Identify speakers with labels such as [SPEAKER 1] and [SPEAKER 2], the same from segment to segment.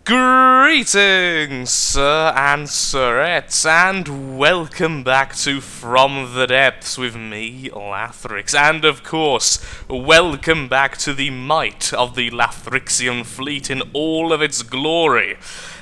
[SPEAKER 1] Greetings, sir and sirettes, and welcome back to From the Depths with me, Lathrix, and of course, welcome back to the might of the Lathrixian fleet in all of its glory.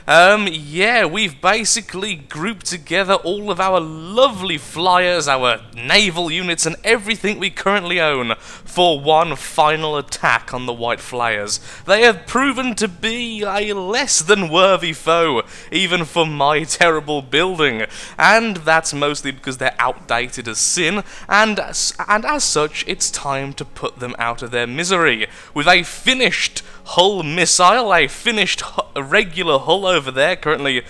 [SPEAKER 1] Yeah, we've basically grouped together all of our lovely flyers, our naval units, and everything we currently own for one final attack on the White Flayers. They have proven to be a less than worthy foe, even for my terrible building, and that's mostly because they're outdated as sin, and as such, it's time to put them out of their misery with a finished hull missile, a finished regular hull over there, currently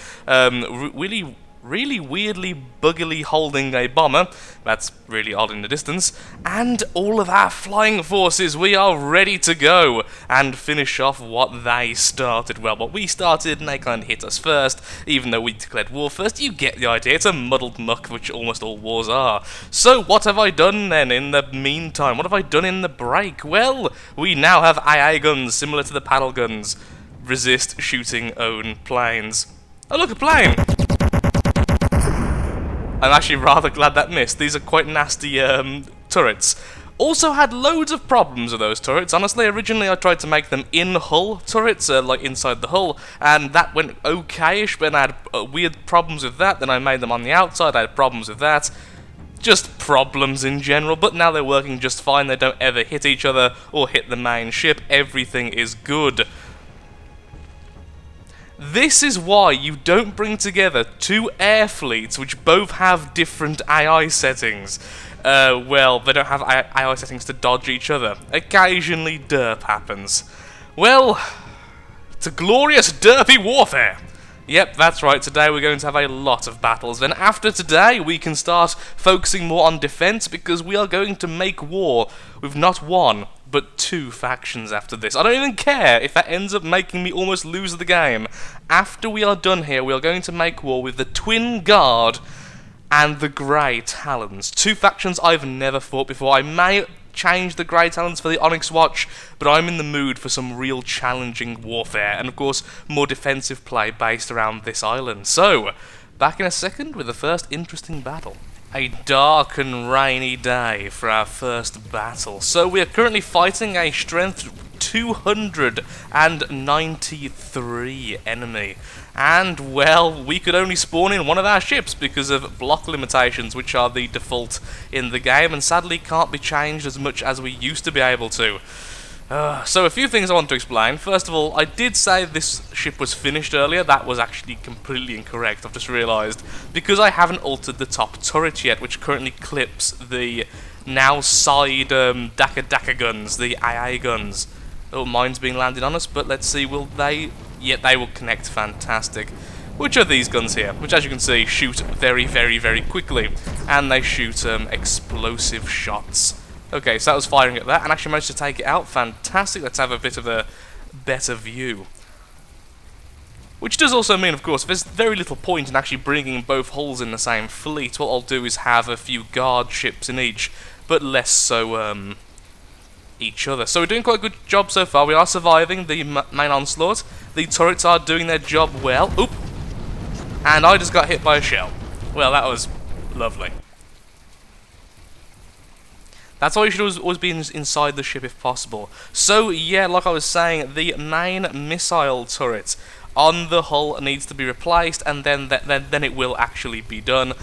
[SPEAKER 1] really weirdly buggily holding a bomber. That's really odd in the distance. And all of our flying forces, we are ready to go and finish off what they started. Well, what we started and they kind of hit us first, even though we declared war first. You get the idea, it's a muddled muck, which almost all wars are. So what have I done then in the meantime? What have I done in the break? Well, we now have AA guns similar to the paddle guns. Resist shooting own planes. Oh look, a plane! I'm actually rather glad that missed. These are quite nasty turrets. Also had loads of problems with those turrets. Honestly, originally I tried to make them in-hull turrets, like inside the hull, and that went okay-ish, but I had weird problems with that. Then I made them on the outside, I had problems with that. Just problems in general, but now they're working just fine. They don't ever hit each other or hit the main ship. Everything is good. This is why you don't bring together two air fleets which both have different AI settings. Well, they don't have AI settings to dodge each other. Occasionally derp happens. Well, it's a glorious derpy warfare. Yep, that's right, today we're going to have a lot of battles. Then after today, we can start focusing more on defense because we are going to make war with not one, but two factions after this. I don't even care if that ends up making me almost lose the game. After we are done here, we are going to make war with the Twin Guard and the Grey Talons. Two factions I've never fought before. I may change the Grey Talons for the Onyx Watch, but I'm in the mood for some real challenging warfare, and of course, more defensive play based around this island. So, back in a second with the first interesting battle. A dark and rainy day for our first battle. So we are currently fighting a strength 293 enemy. And, well, we could only spawn in one of our ships because of block limitations, which are the default in the game, and sadly can't be changed as much as we used to be able to. So a few things I want to explain. First of all, I did say this ship was finished earlier. That was actually completely incorrect, I've just realised. Because I haven't altered the top turret yet, which currently clips the now side Daka guns, the AA guns. Oh, mine's being landed on us, but let's see, will they... Yeah, they will connect fantastic. Which are these guns here? Which, as you can see, shoot very, very, very quickly. And they shoot explosive shots. Okay, so that was firing at that, and actually managed to take it out. Fantastic. Let's have a bit of a better view. Which does also mean, of course, there's very little point in actually bringing both hulls in the same fleet. What I'll do is have a few guard ships in each, but less so, each other. So we're doing quite a good job so far. We are surviving the main onslaught. The turrets are doing their job well. Oop! And I just got hit by a shell. Well, that was lovely. That's why you should always be inside the ship if possible. So, yeah, like I was saying, the main missile turret on the hull needs to be replaced, and then it will actually be done.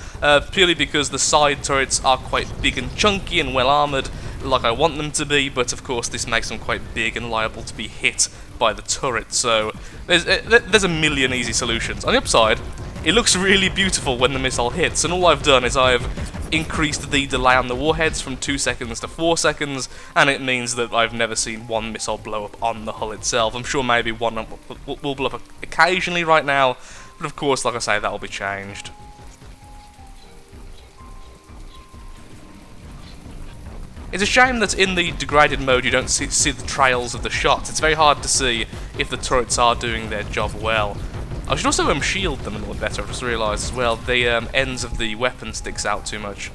[SPEAKER 1] Purely because the side turrets are quite big and chunky and well armoured, like I want them to be, but of course this makes them quite big and liable to be hit by the turret. So, there's a million easy solutions. On the upside, it looks really beautiful when the missile hits, and all I've done is I've increased the delay on the warheads from 2 seconds to 4 seconds, and it means that I've never seen one missile blow up on the hull itself. I'm sure maybe one will blow up occasionally right now, but of course, like I say, that will be changed. It's a shame that in the degraded mode you don't see the trails of the shots. It's very hard to see if the turrets are doing their job well. I should also shield them a little better. I've just realised as well, the ends of the weapon sticks out too much.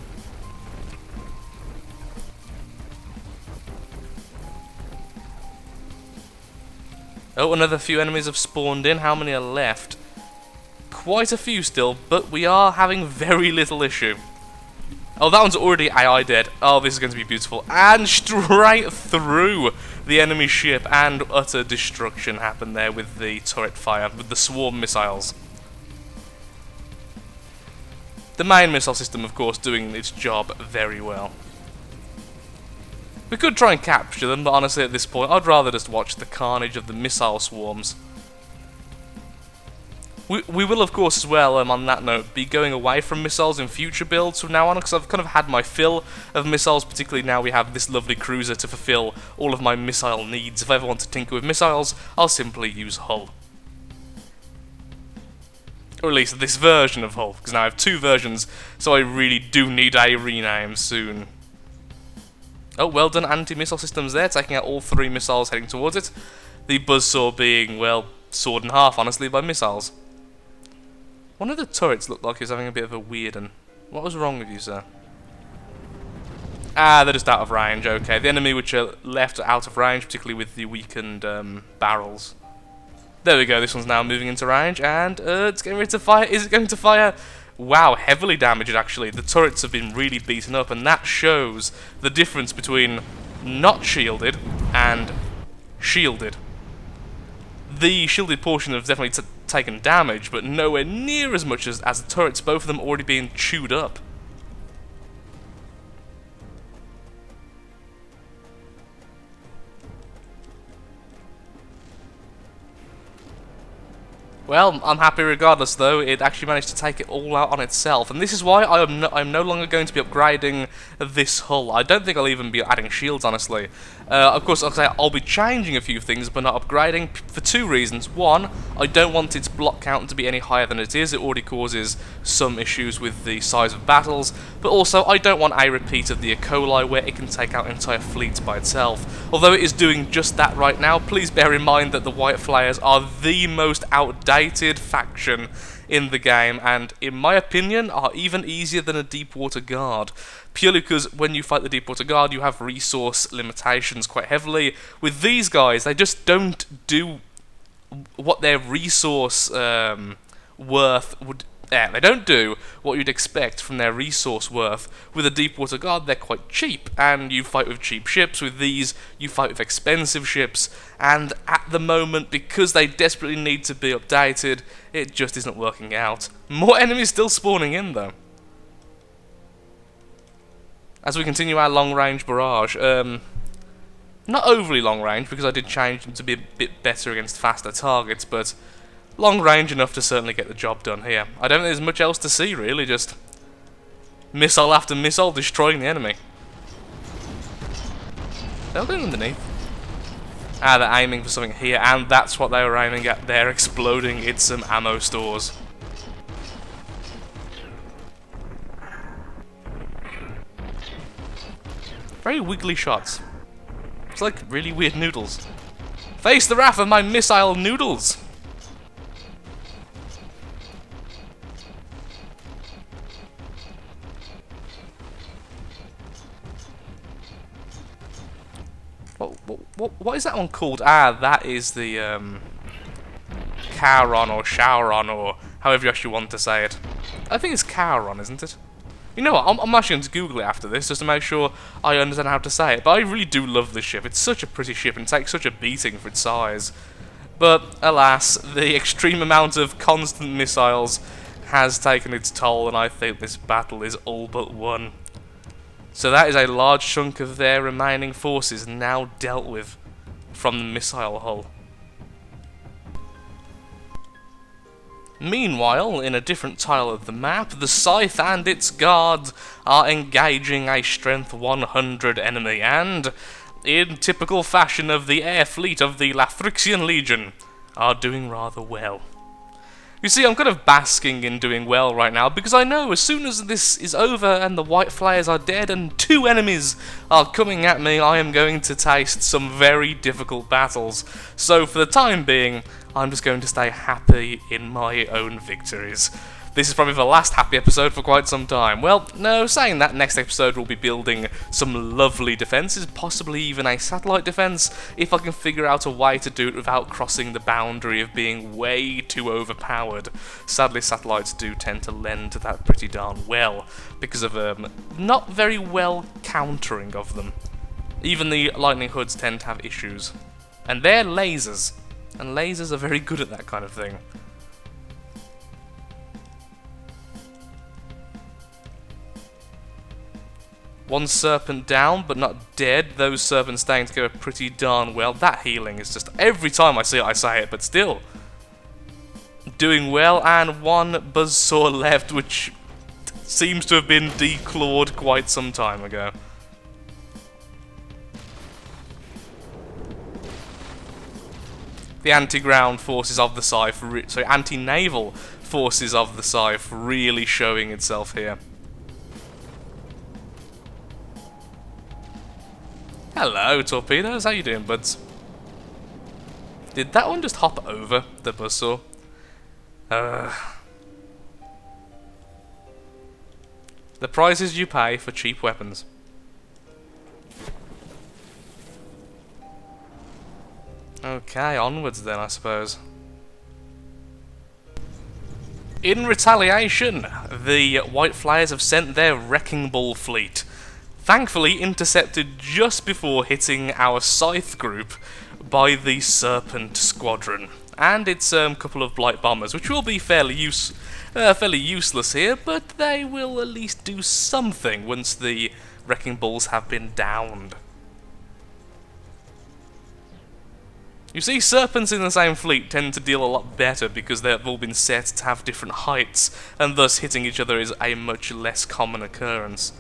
[SPEAKER 1] Oh, another few enemies have spawned in. How many are left? Quite a few still, but we are having very little issue. Oh, that one's already AI dead. Oh, this is going to be beautiful. And straight through the enemy ship, and utter destruction happened there with the turret fire, with the swarm missiles. The main missile system, of course, doing its job very well. We could try and capture them, but honestly at this point I'd rather just watch the carnage of the missile swarms. We will, of course, as well, on that note, be going away from missiles in future builds from now on, because I've kind of had my fill of missiles, particularly now we have this lovely cruiser to fulfill all of my missile needs. If I ever want to tinker with missiles, I'll simply use Hull. Or at least this version of Hull, because now I have two versions, so I really do need a rename soon. Oh, well done anti-missile systems there, taking out all three missiles heading towards it. The buzzsaw being, well, sawed in half, honestly, by missiles. One of the turrets looked like he was having a bit of a weird one. What was wrong with you, sir? Ah, they're just out of range, okay. The enemy which are left are out of range, particularly with the weakened barrels. There we go, this one's now moving into range, and it's getting ready to fire. Is it going to fire? Wow, heavily damaged actually. The turrets have been really beaten up, and that shows the difference between not shielded and shielded. The shielded portion has definitely taken damage, but nowhere near as much as the turrets, both of them already being chewed up. Well, I'm happy regardless, though. It actually managed to take it all out on itself, and this is why I'm no longer going to be upgrading this hull. I don't think I'll even be adding shields, honestly. Of course, I'll be changing a few things, but not upgrading, for two reasons. One, I don't want its block count to be any higher than it is. It already causes some issues with the size of battles, but also I don't want a repeat of the E. coli where it can take out entire fleets by itself. Although it is doing just that right now, please bear in mind that the White Flayers are the most outdated faction in the game, and in my opinion are even easier than a Deepwater Guard, purely because when you fight the Deepwater Guard you have resource limitations quite heavily. With these guys, they just don't do what their resource worth would. They don't do what you'd expect from their resource worth. With a Deepwater Guard, they're quite cheap, and you fight with cheap ships. With these, you fight with expensive ships, and at the moment, because they desperately need to be updated, it just isn't working out. More enemies still spawning in, though. As we continue our long-range barrage, not overly long-range, because I did change them to be a bit better against faster targets, but long range enough to certainly get the job done here. I don't think there's much else to see, really, just missile after missile destroying the enemy. They're going underneath. Ah, they're aiming for something here, and that's what they were aiming at. They're exploding. It's some ammo stores. Very wiggly shots. It's like really weird noodles. Face the wrath of my missile noodles! What is that one called? Ah, that is the Charon or Shauron, or however you actually want to say it. I think it's Charon, isn't it? You know what, I'm actually going to Google it after this, just to make sure I understand how to say it. But I really do love this ship. It's such a pretty ship, and it takes such a beating for its size. But, alas, the extreme amount of constant missiles has taken its toll, and I think this battle is all but won. So that is a large chunk of their remaining forces now dealt with from the missile hull. Meanwhile, in a different tile of the map, the Scythe and its guard are engaging a strength 100 enemy, and, in typical fashion of the air fleet of the Lathrixian Legion, are doing rather well. You see, I'm kind of basking in doing well right now, because I know as soon as this is over and the White Flayers are dead and two enemies are coming at me, I am going to taste some very difficult battles. So for the time being, I'm just going to stay happy in my own victories. This is probably the last happy episode for quite some time. Well, no, saying that, next episode we'll be building some lovely defences, possibly even a satellite defence, if I can figure out a way to do it without crossing the boundary of being way too overpowered. Sadly, satellites do tend to lend to that pretty darn well, because of not very well countering of them. Even the lightning hoods tend to have issues. And they're lasers, and lasers are very good at that kind of thing. One serpent down, but not dead. Those serpents staying together pretty darn well. That healing is just, every time I see it, I say it, but still. Doing well, and one buzzsaw left, which seems to have been declawed quite some time ago. The anti-ground forces of the Scythe, sorry, anti-naval forces of the Scythe really showing itself here. Hello, torpedoes. How you doing, buds? Did that one just hop over the buzzsaw? The prices you pay for cheap weapons. Okay, onwards then, I suppose. In retaliation, the White Flayers have sent their Wrecking Ball fleet. Thankfully intercepted just before hitting our Scythe group by the Serpent Squadron. And its couple of Blight Bombers, which will be fairly useless here, but they will at least do something once the Wrecking Balls have been downed. You see, Serpents in the same fleet tend to deal a lot better because they've all been set to have different heights, and thus hitting each other is a much less common occurrence.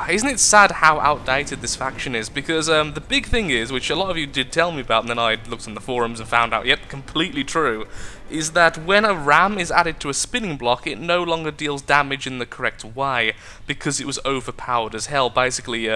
[SPEAKER 1] Isn't it sad how outdated this faction is? Because the big thing is, which a lot of you did tell me about, and then I looked on the forums and found out, yep, completely true, is that when a ram is added to a spinning block, it no longer deals damage in the correct way, because it was overpowered as hell, basically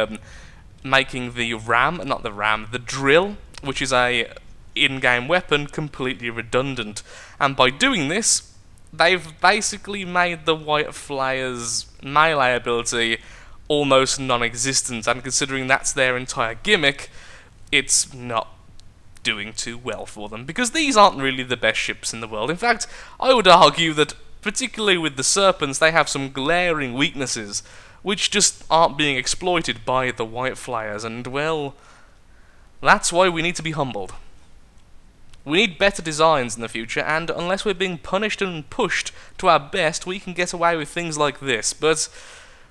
[SPEAKER 1] making the drill, which is a in-game weapon, completely redundant. And by doing this, they've basically made the White Flayers' melee ability almost non-existent, and considering that's their entire gimmick, it's not doing too well for them, because these aren't really the best ships in the world. In fact, I would argue that, particularly with the Serpents, they have some glaring weaknesses, which just aren't being exploited by the White Flayers, and well, that's why we need to be humbled. We need better designs in the future, and unless we're being punished and pushed to our best, we can get away with things like this, but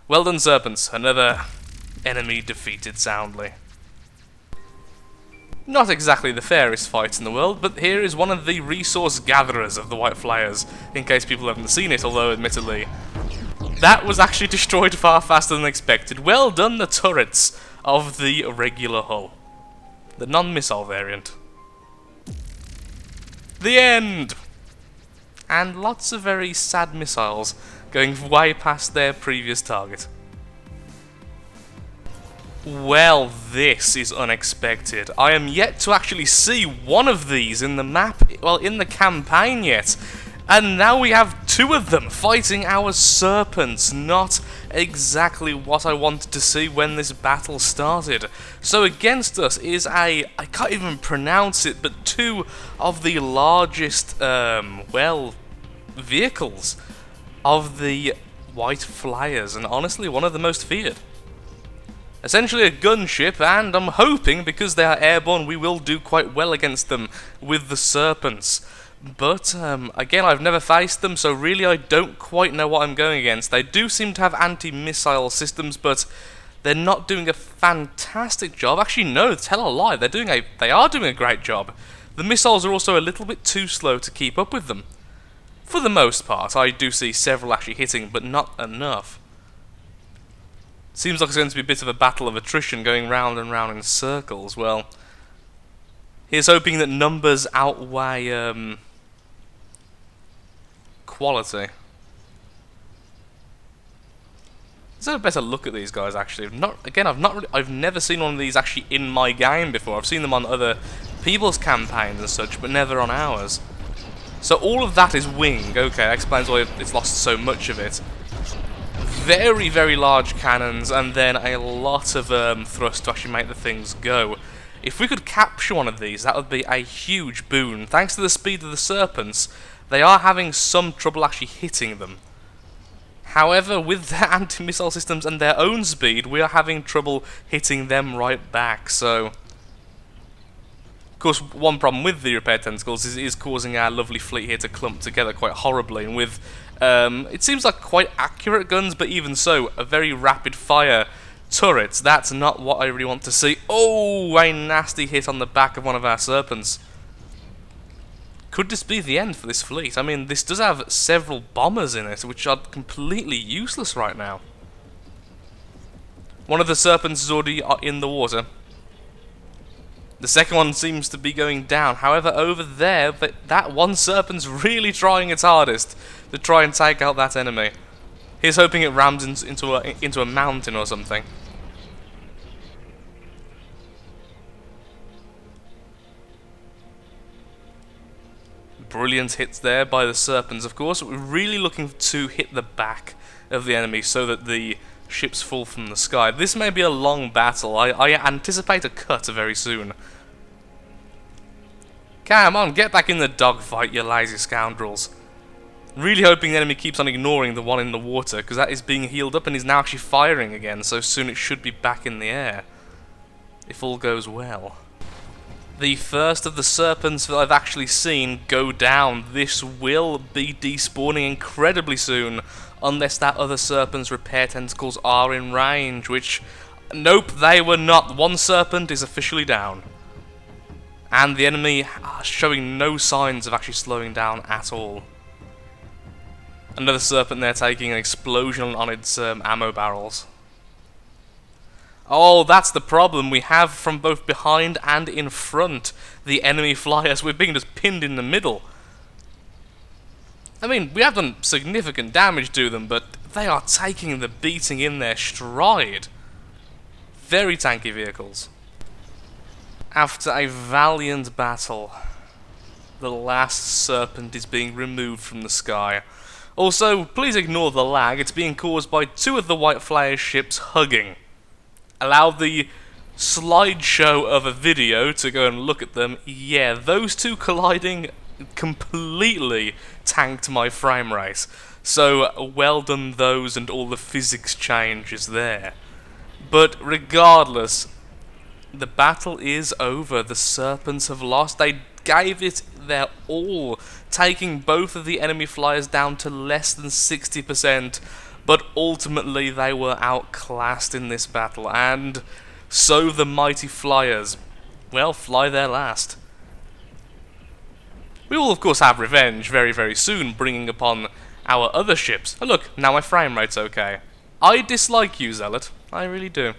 [SPEAKER 1] well done, Serpents. Another enemy defeated soundly. Not exactly the fairest fight in the world, but here is one of the resource gatherers of the White Flayers, in case people haven't seen it, although admittedly that was actually destroyed far faster than expected. Well done, the turrets of the regular hull. The non-missile variant. The end! And lots of very sad missiles going way past their previous target. Well, this is unexpected. I am yet to actually see one of these in the map, well, in the campaign yet. And now we have two of them fighting our Serpents. Not exactly what I wanted to see when this battle started. So against us is I can't even pronounce it, but two of the largest, vehicles of the White Flayers, and honestly one of the most feared. Essentially a gunship, and I'm hoping, because they are airborne, we will do quite well against them with the Serpents. But, again, I've never faced them, so really I don't quite know what I'm going against. They do seem to have anti-missile systems, but they're not doing a fantastic job. Actually, no, tell a lie, they are doing a great job. The missiles are also a little bit too slow to keep up with them. For the most part, I do see several actually hitting, but not enough. Seems like it's going to be a bit of a battle of attrition, going round and round in circles. Well, here's hoping that numbers outweigh quality. Let's have a better look at these guys. Actually, I've never seen one of these actually in my game before. I've seen them on other people's campaigns and such, but never on ours. So all of that is wing. Okay, that explains why it's lost so much of it. Very, very large cannons, and then a lot of thrust to actually make the things go. If we could capture one of these, that would be a huge boon. Thanks to the speed of the Serpents, they are having some trouble actually hitting them. However, with their anti-missile systems and their own speed, we are having trouble hitting them right back, so... Of course, one problem with the repair tentacles is it is causing our lovely fleet here to clump together quite horribly, and with, it seems like quite accurate guns, but even so, a very rapid fire turret, that's not what I really want to see. Oh, a nasty hit on the back of one of our Serpents. Could this be the end for this fleet? I mean, this does have several bombers in it, which are completely useless right now. One of the Serpents is already in the water. The second one seems to be going down. However, over there, that one Serpent's really trying its hardest to try and take out that enemy. He's hoping it rams into a mountain or something. Brilliant hits there by the Serpents, of course. We're really looking to hit the back of the enemy so that the ships fall from the sky. This may be a long battle. I anticipate a cut very soon. Come on, get back in the dogfight, you lazy scoundrels. Really hoping the enemy keeps on ignoring the one in the water, because that is being healed up and is now actually firing again, so soon it should be back in the air. If all goes well. The first of the Serpents that I've actually seen go down. This will be despawning incredibly soon, unless that other Serpent's repair tentacles are in range, which... Nope, they were not. One Serpent is officially down. And the enemy are showing no signs of actually slowing down at all. Another Serpent there taking an explosion on its ammo barrels. Oh, that's the problem. We have from both behind and in front the enemy Flyers. We're being just pinned in the middle. I mean, we have done significant damage to them, but they are taking the beating in their stride. Very tanky vehicles. After a valiant battle, the last Serpent is being removed from the sky. Also, please ignore the lag. It's being caused by two of the White Flayers ships hugging. Allow the slideshow of a video to go and look at them. Yeah, those two colliding completely tanked my frame rate. So, well done those and all the physics changes there. But regardless, the battle is over. The Serpents have lost. They gave it their all, taking both of the enemy Flyers down to less than 60%. But ultimately they were outclassed in this battle, and so the mighty Flyers, well, fly their last. We will of course have revenge very, very soon, bringing upon our other ships. Oh look, now my frame rate's okay. I dislike you, Zealot. I really do.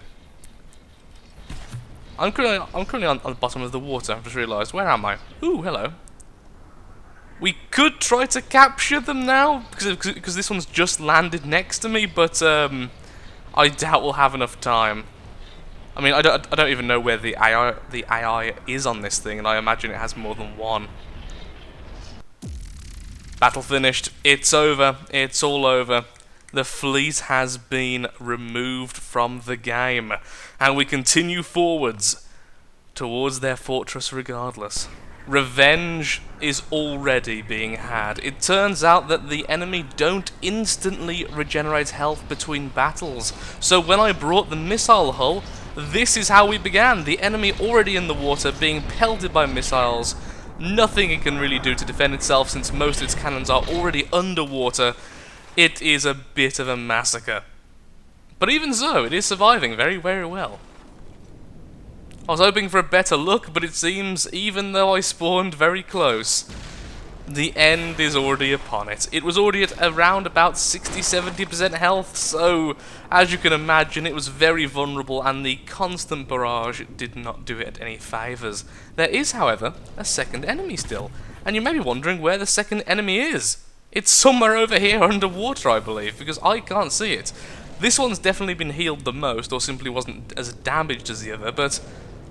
[SPEAKER 1] I'm currently on the bottom of the water, I've just realised. Where am I? Ooh, hello. We could try to capture them now, because this one's just landed next to me, but I doubt we'll have enough time. I mean, I don't even know where the AI is on this thing, and I imagine it has more than one. Battle finished. It's over. It's all over. The fleet has been removed from the game, and we continue forwards towards their fortress regardless. Revenge is already being had. It turns out that the enemy don't instantly regenerate health between battles. So when I brought the missile hull, this is how we began. The enemy already in the water, being pelted by missiles. Nothing it can really do to defend itself since most of its cannons are already underwater. It is a bit of a massacre. But even so, it is surviving very, very well. I was hoping for a better look, but it seems, even though I spawned very close, the end is already upon it. It was already at around about 60-70% health, so as you can imagine, it was very vulnerable, and the constant barrage did not do it any favours. There is, however, a second enemy still, and you may be wondering where the second enemy is. It's somewhere over here underwater, I believe, because I can't see it. This one's definitely been healed the most, or simply wasn't as damaged as the other, but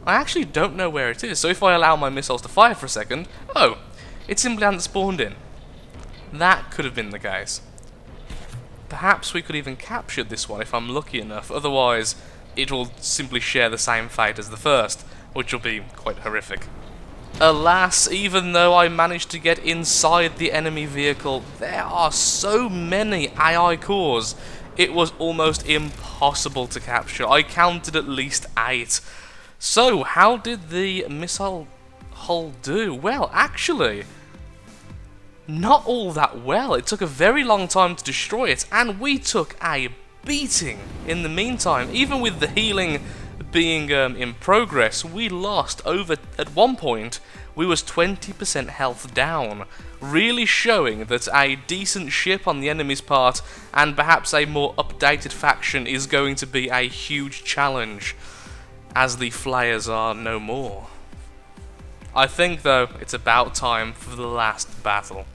[SPEAKER 1] I actually don't know where it is, so if I allow my missiles to fire for a second... Oh, it simply hasn't spawned in. That could have been the case. Perhaps we could even capture this one if I'm lucky enough, otherwise it will simply share the same fate as the first, which will be quite horrific. Alas, even though I managed to get inside the enemy vehicle, there are so many AI cores, it was almost impossible to capture. I counted at least 8. So, how did the missile hull do? Well, actually, not all that well. It took a very long time to destroy it, and we took a beating in the meantime. Even with the healing being in progress, we lost over, at one point, we was 20% health down, really showing that a decent ship on the enemy's part, and perhaps a more updated faction, is going to be a huge challenge, as the Flayers are no more. I think, though, it's about time for the last battle.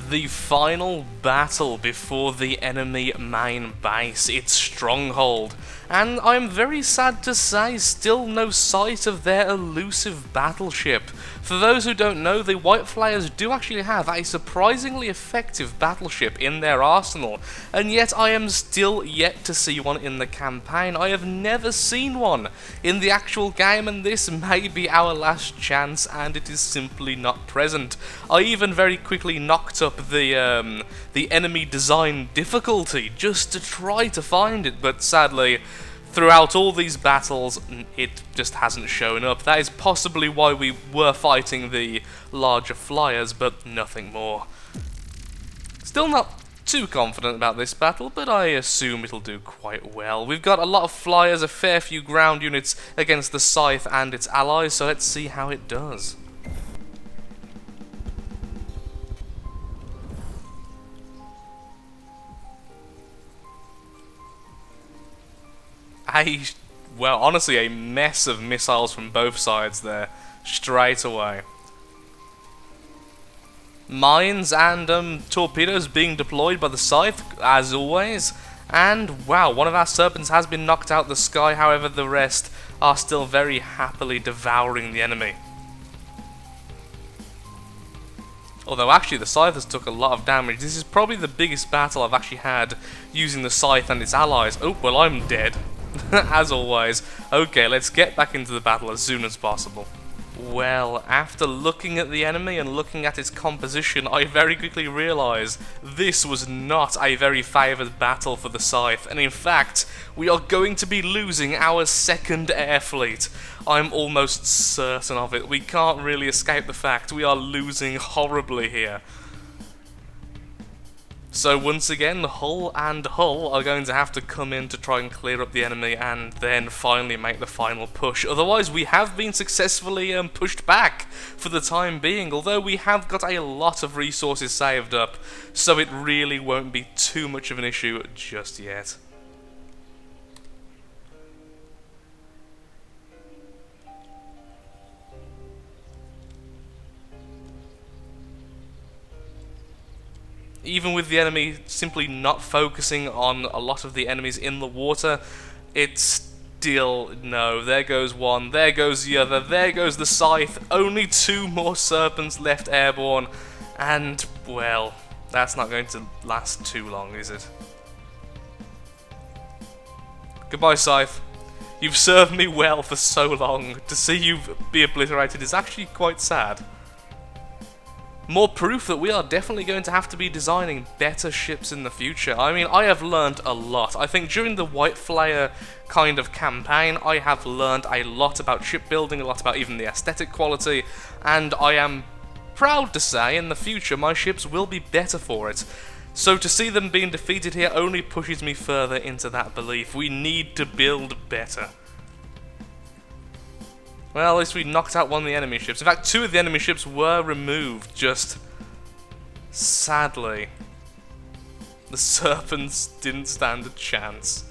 [SPEAKER 1] The final battle before the enemy main base, its stronghold, and I'm very sad to say still no sight of their elusive battleship. For those who don't know, the White Flayers do actually have a surprisingly effective battleship in their arsenal, and yet I am still yet to see one in the campaign. I have never seen one in the actual game, and this may be our last chance, and it is simply not present. I even very quickly knocked up the enemy design difficulty just to try to find it, but sadly, throughout all these battles, it just hasn't shown up. That is possibly why we were fighting the larger Flyers, but nothing more. Still not too confident about this battle, but I assume it'll do quite well. We've got a lot of Flyers, a fair few ground units against the Scythe and its allies, so let's see how it does. Well, honestly, a mess of missiles from both sides there, straight away. Mines and torpedoes being deployed by the Scythe, as always. And, wow, one of our Serpents has been knocked out the sky, however the rest are still very happily devouring the enemy. Although, actually, the Scythe has took a lot of damage. This is probably the biggest battle I've actually had using the Scythe and its allies. Oh, well, I'm dead. As always. Okay, let's get back into the battle as soon as possible. Well, after looking at the enemy and looking at its composition, I very quickly realised this was not a very favoured battle for the Scythe, and in fact, we are going to be losing our second air fleet. I'm almost certain of it. We can't really escape the fact we are losing horribly here. So once again, Hull and Hull are going to have to come in to try and clear up the enemy and then finally make the final push. Otherwise, we have been successfully pushed back for the time being, although we have got a lot of resources saved up, so it really won't be too much of an issue just yet. Even with the enemy simply not focusing on a lot of the enemies in the water, it's still, no, there goes one, there goes the other, there goes the Scythe, only 2 more Serpents left airborne, and, well, that's not going to last too long, is it? Goodbye, Scythe. You've served me well for so long. To see you be obliterated is actually quite sad. More proof that we are definitely going to have to be designing better ships in the future. I mean, I have learned a lot. I think during the White Flyer kind of campaign, I have learned a lot about shipbuilding, a lot about even the aesthetic quality, and I am proud to say in the future my ships will be better for it. So to see them being defeated here only pushes me further into that belief. We need to build better. Well, at least we knocked out one of the enemy ships. In fact, 2 of the enemy ships were removed, just sadly. The Serpents didn't stand a chance.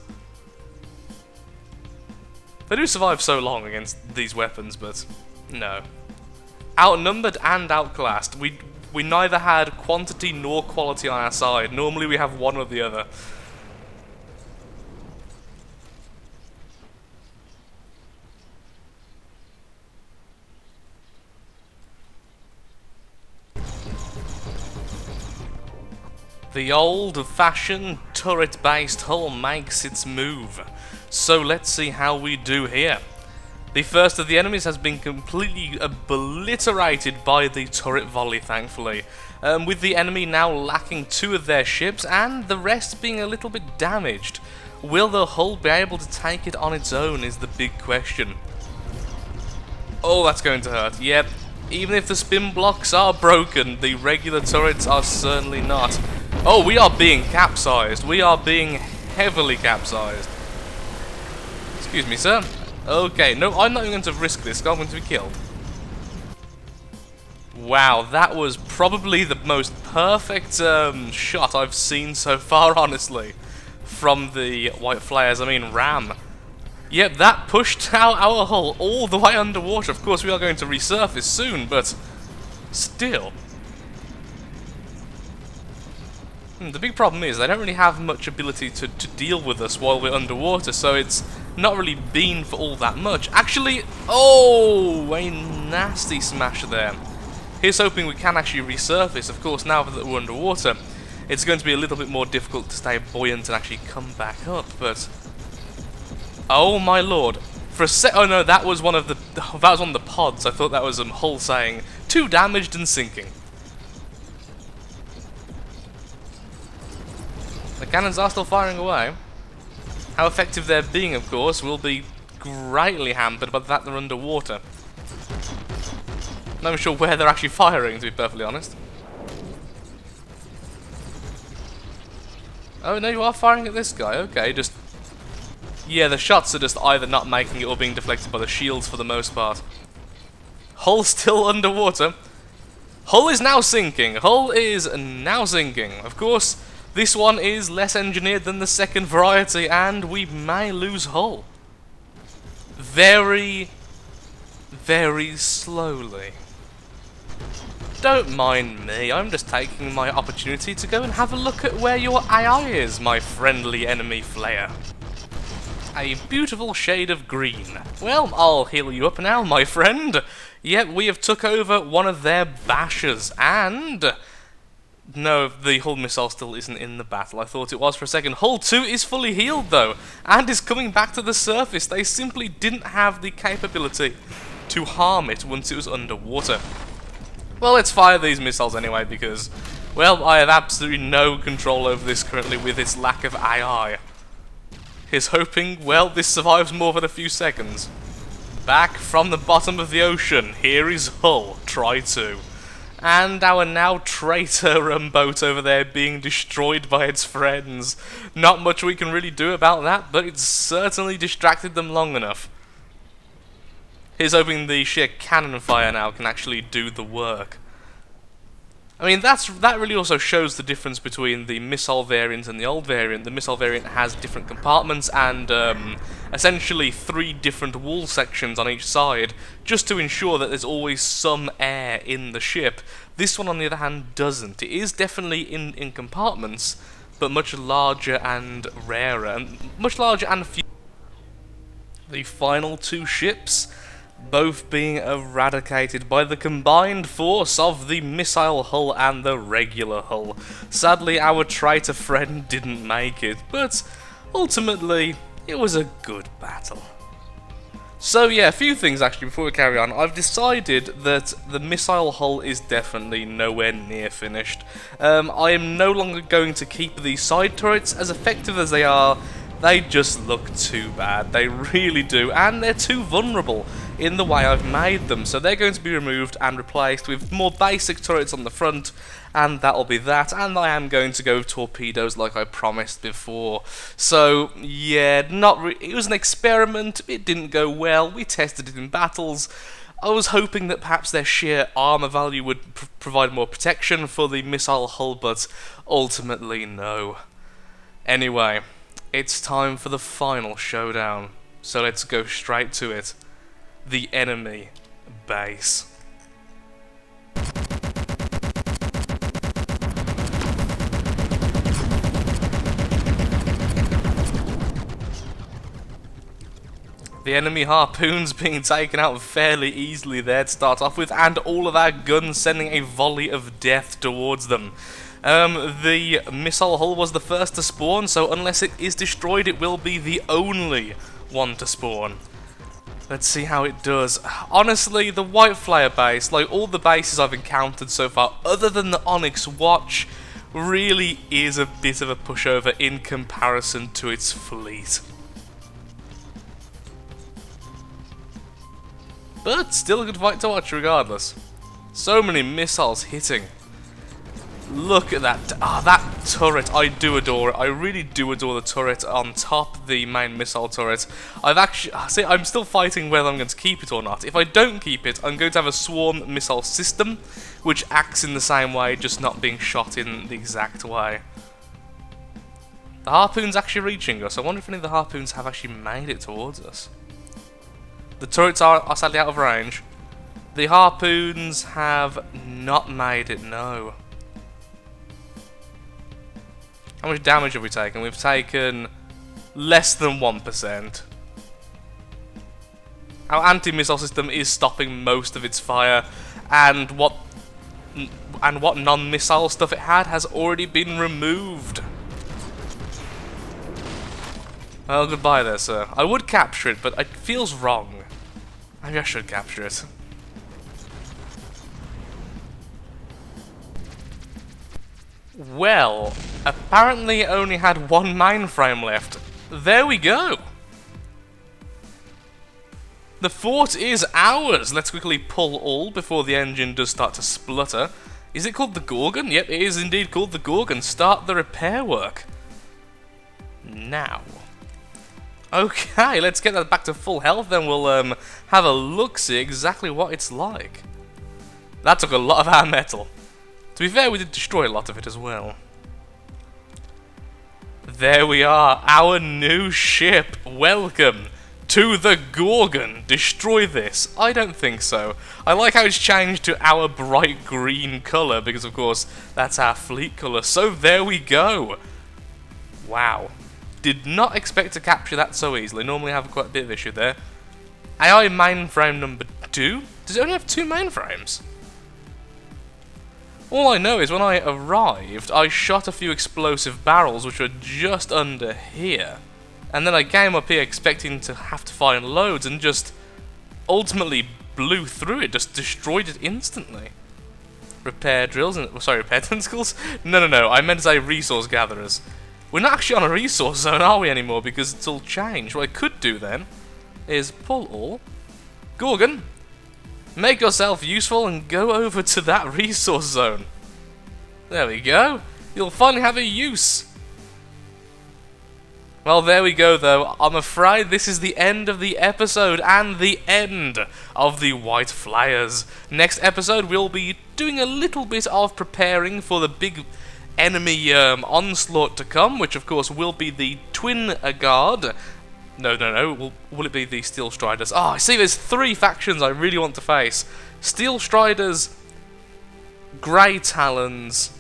[SPEAKER 1] They do survive so long against these weapons, but no. Outnumbered and outclassed. We neither had quantity nor quality on our side. Normally we have one or the other. The old-fashioned turret-based hull makes its move. So let's see how we do here. The first of the enemies has been completely obliterated by the turret volley, thankfully. With the enemy now lacking 2 of their ships and the rest being a little bit damaged. Will the hull be able to take it on its own is the big question. Oh, that's going to hurt. Yep, even if the spin blocks are broken, the regular turrets are certainly not. Oh, we are being capsized. We are being heavily capsized. Excuse me, sir. Okay, no, I'm not even going to risk this. I'm going to be killed. Wow, that was probably the most perfect shot I've seen so far, honestly, from the White Flayers, I mean Ram. Yep, that pushed our hull all the way underwater. Of course, we are going to resurface soon, but still. The big problem is they don't really have much ability to deal with us while we're underwater, so it's not really been for all that much. Actually, oh, a nasty smash there. Here's hoping we can actually resurface. Of course, now that we're underwater, it's going to be a little bit more difficult to stay buoyant and actually come back up, but oh my lord. For a sec, oh no, that was one of the pods. I thought that was hull saying, too damaged and sinking. The cannons are still firing away. How effective they're being, of course, will be greatly hampered by the fact they're underwater. I'm not even sure where they're actually firing, to be perfectly honest. Oh no, you are firing at this guy. Okay, just... yeah, the shots are just either not making it or being deflected by the shields for the most part. Hull still underwater. Hull is now sinking. Hull is now sinking. Of course, this one is less engineered than the second variety, and we may lose hull. Very, very slowly. Don't mind me, I'm just taking my opportunity to go and have a look at where your AI is, my friendly enemy Flayer. A beautiful shade of green. Well, I'll heal you up now, my friend. Yep, we have took over one of their bashers, and... no, the hull missile still isn't in the battle. I thought it was for a second. Hull 2 is fully healed, though, and is coming back to the surface. They simply didn't have the capability to harm it once it was underwater. Well, let's fire these missiles anyway, because, well, I have absolutely no control over this currently with its lack of AI. Here's hoping, well, this survives more than a few seconds. Back from the bottom of the ocean, here is Hull, try to. And our now traitor boat over there being destroyed by its friends. Not much we can really do about that, but it's certainly distracted them long enough. Here's hoping the sheer cannon fire now can actually do the work. I mean, that really also shows the difference between the missile variant and the old variant. The missile variant has different compartments and essentially 3 different wall sections on each side, just to ensure that there's always some air in the ship. This one, on the other hand, doesn't. It is definitely in compartments, but much larger and rarer, and much larger and few. The final 2 ships, both being eradicated by the combined force of the missile hull and the regular hull. Sadly, our traitor friend didn't make it, but ultimately, it was a good battle. So yeah, a few things actually before we carry on. I've decided that the missile hull is definitely nowhere near finished. I am no longer going to keep the side turrets, as effective as they are. They just look too bad, they really do, and they're too vulnerable in the way I've made them, so they're going to be removed and replaced with more basic turrets on the front, and that'll be that, and I am going to go with torpedoes like I promised before. So, yeah, it was an experiment, it didn't go well, we tested it in battles. I was hoping that perhaps their sheer armor value would provide more protection for the missile hull, but ultimately no. Anyway, it's time for the final showdown, so let's go straight to it. The enemy base. The enemy harpoons being taken out fairly easily there to start off with, and all of our guns sending a volley of death towards them. The missile hull was the first to spawn, so unless it is destroyed, it will be the only one to spawn. Let's see how it does. Honestly, the White Flyer base, like all the bases I've encountered so far, other than the Onyx Watch, really is a bit of a pushover in comparison to its fleet. But still a good fight to watch regardless. So many missiles hitting. Look at that. That turret. I do adore it. I really do adore the turret on top, the main missile turret. I'm still fighting whether I'm going to keep it or not. If I don't keep it, I'm going to have a swarm missile system, which acts in the same way, just not being shot in the exact way. The harpoon's actually reaching us. I wonder if any of the harpoons have actually made it towards us. The turrets are sadly out of range. The harpoons have not made it, no. How much damage have we taken? We've taken less than 1%. Our anti-missile system is stopping most of its fire, and what non-missile stuff it had has already been removed. Well, goodbye there, sir. I would capture it, but it feels wrong. Maybe I should capture it. Well, apparently it only had one mainframe left. There we go! The fort is ours! Let's quickly pull all before the engine does start to splutter. Is it called the Gorgon? Yep, it is indeed called the Gorgon. Start the repair work. Now. Okay, let's get that back to full health, then we'll have a look-see exactly what it's like. That took a lot of our metal. To be fair, we did destroy a lot of it as well. There we are, our new ship. Welcome to the Gorgon. Destroy this. I don't think so. I like how it's changed to our bright green colour, because of course, that's our fleet colour. So there we go. Wow. Did not expect to capture that so easily. Normally I have quite a bit of issue there. AI mainframe number 2? Does it only have 2 mainframes? All I know is when I arrived, I shot a few explosive barrels which were just under here. And then I came up here expecting to have to find loads and just ultimately blew through it, just destroyed it instantly. Repair drills and... sorry, repair tentacles? No, I meant to say resource gatherers. We're not actually on a resource zone, are we, anymore? Because it's all changed. What I could do then is pull all. Gorgon, make yourself useful and go over to that resource zone. There we go. You'll finally have a use. Well, there we go, though. I'm afraid this is the end of the episode and the end of the White Flayers. Next episode, we'll be doing a little bit of preparing for the big enemy onslaught to come, which of course will be the Twin Guard. No. Will it be the Steel Striders? Oh, I see there's 3 factions I really want to face. Steel Striders, Grey Talons,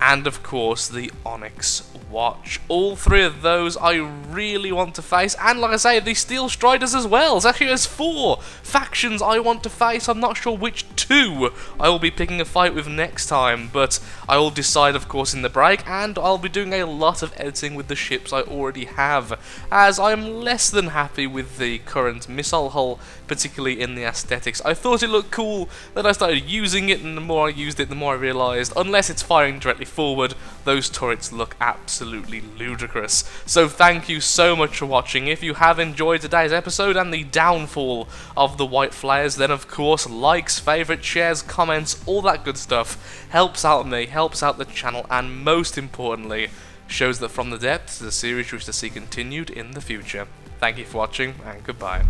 [SPEAKER 1] and of course the Onyx Watch. All 3 of those I really want to face, and like I say, the Steel Striders as well. So actually there's 4 factions I want to face. I'm not sure which 2 I will be picking a fight with next time, but I will decide of course in the break, and I'll be doing a lot of editing with the ships I already have, as I'm less than happy with the current missile hull, particularly in the aesthetics. I thought it looked cool, then I started using it, and the more I used it, the more I realised, unless it's firing directly forward, those turrets look absolutely ludicrous. So thank you so much for watching. If you have enjoyed today's episode and the downfall of the White Flayers, then of course likes, favourites, shares, comments, all that good stuff helps out me, helps out the channel, and most importantly shows that From the Depths is a series you wish to see continued in the future. Thank you for watching, and goodbye.